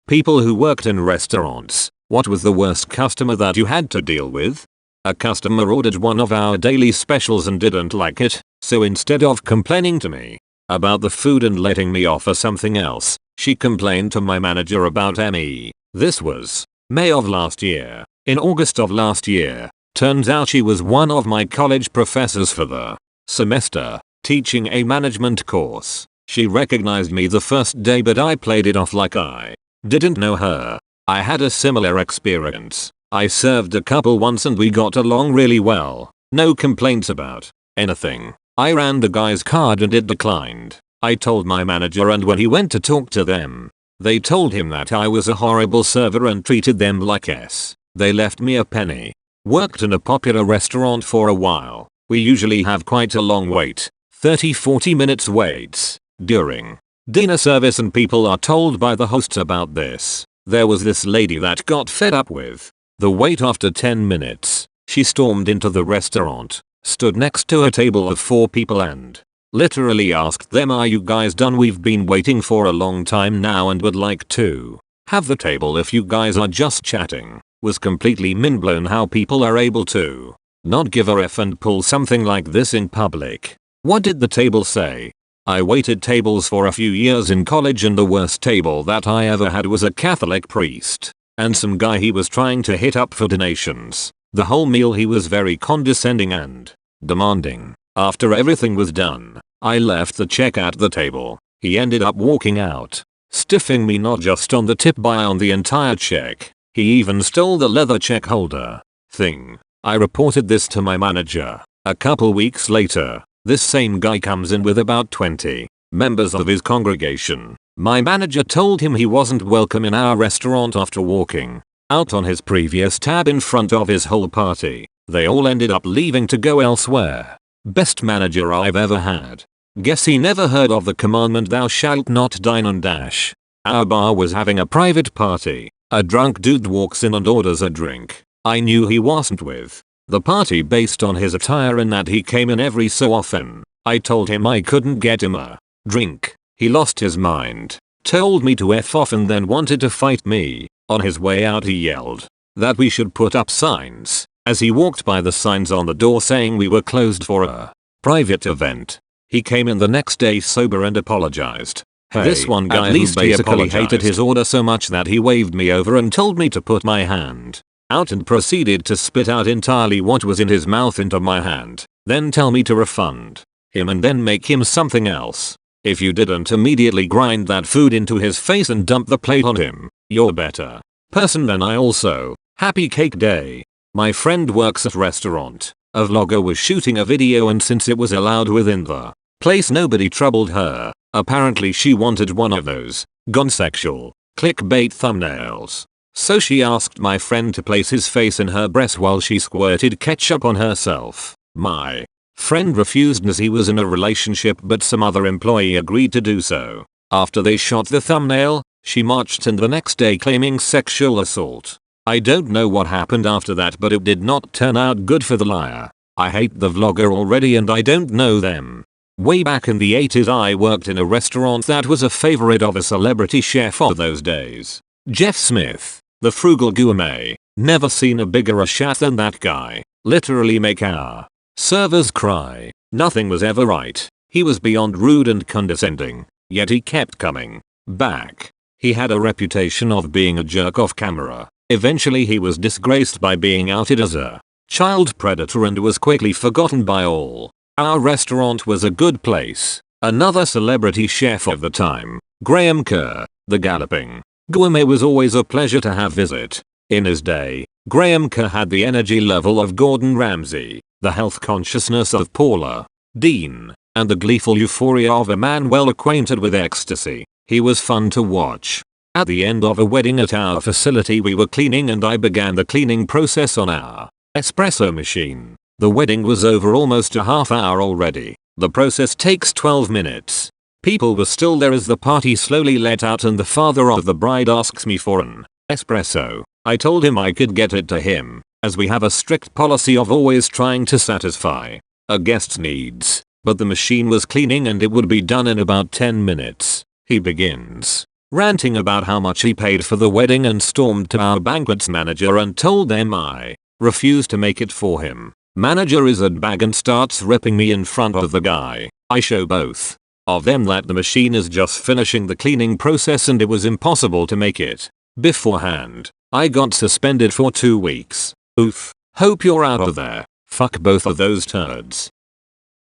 People who worked in restaurants. What was the worst customer that you had to deal with? A customer ordered one of our daily specials and didn't like it, so instead of complaining to me about the food and letting me offer something else, she complained to my manager about me. This was May of last year. In August of last year, turns out she was one of my college professors for the semester, teaching a management course. She recognized me the first day, but I played it off like I didn't know her. I had a similar experience. I served a couple once and we got along really well. No complaints about anything. I ran the guy's card and it declined. I told my manager, and when he went to talk to them, they told him that I was a horrible server and treated them like s. They left me a penny. Worked in a popular restaurant for a while. We usually have quite a long wait. 30-40 minutes waits during dinner service, and people are told by the hosts about this. There was this lady that got fed up with the wait. After 10 minutes, she stormed into the restaurant, stood next to a table of 4 people and literally asked them, "Are you guys done? We've been waiting for a long time now and would like to have the table if you guys are just chatting." Was completely mindblown how people are able to not give a f and pull something like this in public. What did the table say? I waited tables for a few years in college, and the worst table that I ever had was a Catholic priest and some guy he was trying to hit up for donations. The whole meal he was very condescending and demanding. After everything was done, I left the check at the table. He ended up walking out, stiffing me not just on the tip but on the entire check. He even stole the leather check holder thing. I reported this to my manager. A couple weeks later, this same guy comes in with about 20 members of his congregation. My manager told him he wasn't welcome in our restaurant after walking out on his previous tab in front of his whole party. They all ended up leaving to go elsewhere. Best manager I've ever had. Guess he never heard of the commandment, "Thou shalt not dine on dash." Our bar was having a private party. A drunk dude walks in and orders a drink. I knew he wasn't with the party based on his attire and that he came in every so often. I told him I couldn't get him a drink. He lost his mind, told me to F off, and then wanted to fight me. On his way out he yelled that we should put up signs. As he walked by the signs on the door saying we were closed for a private event. He came in the next day sober and apologized. Hey, this one guy who basically hated his order so much that he waved me over and told me to put my hand out and proceeded to spit out entirely what was in his mouth into my hand, then tell me to refund him and then make him something else. If you didn't immediately grind that food into his face and dump the plate on him, you're a better person than I. Also, happy cake day. My friend works at restaurant. A vlogger was shooting a video, and since it was allowed within the place, nobody troubled her. Apparently she wanted one of those gone sexual clickbait thumbnails. So she asked my friend to place his face in her breast while she squirted ketchup on herself. My friend refused as he was in a relationship, but some other employee agreed to do so. After they shot the thumbnail, she marched in the next day claiming sexual assault. I don't know what happened after that, but it did not turn out good for the liar. I hate the vlogger already and I don't know them. Way back in the 80s I worked in a restaurant that was a favorite of a celebrity chef of those days. Jeff Smith, the frugal gourmet. Never seen a bigger shat than that guy. Literally make our servers cry. Nothing was ever right. He was beyond rude and condescending, yet he kept coming back. He had a reputation of being a jerk off camera. Eventually he was disgraced by being outed as a child predator and was quickly forgotten by all. Our restaurant was a good place. Another celebrity chef of the time, Graham Kerr, the galloping gourmet, was always a pleasure to have visit. In his day, Graham Kerr had the energy level of Gordon Ramsay, the health consciousness of Paula Dean, and the gleeful euphoria of a man well acquainted with ecstasy. He was fun to watch. At the end of a wedding at our facility we were cleaning and I began the cleaning process on our espresso machine. The wedding was over almost a half hour already. The process takes 12 minutes. People were still there as the party slowly let out and the father of the bride asks me for an espresso. I told him I could get it to him, as we have a strict policy of always trying to satisfy a guest's needs. But the machine was cleaning and it would be done in about 10 minutes. He begins ranting about how much he paid for the wedding and stormed to our banquets manager and told them I refused to make it for him. Manager is a bag and starts ripping me in front of the guy. I show both of them that the machine is just finishing the cleaning process and it was impossible to make it beforehand. I got suspended for 2 weeks. Oof. Hope you're out of there. Fuck both of those turds.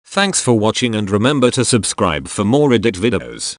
Thanks for watching and remember to subscribe for more Reddit videos.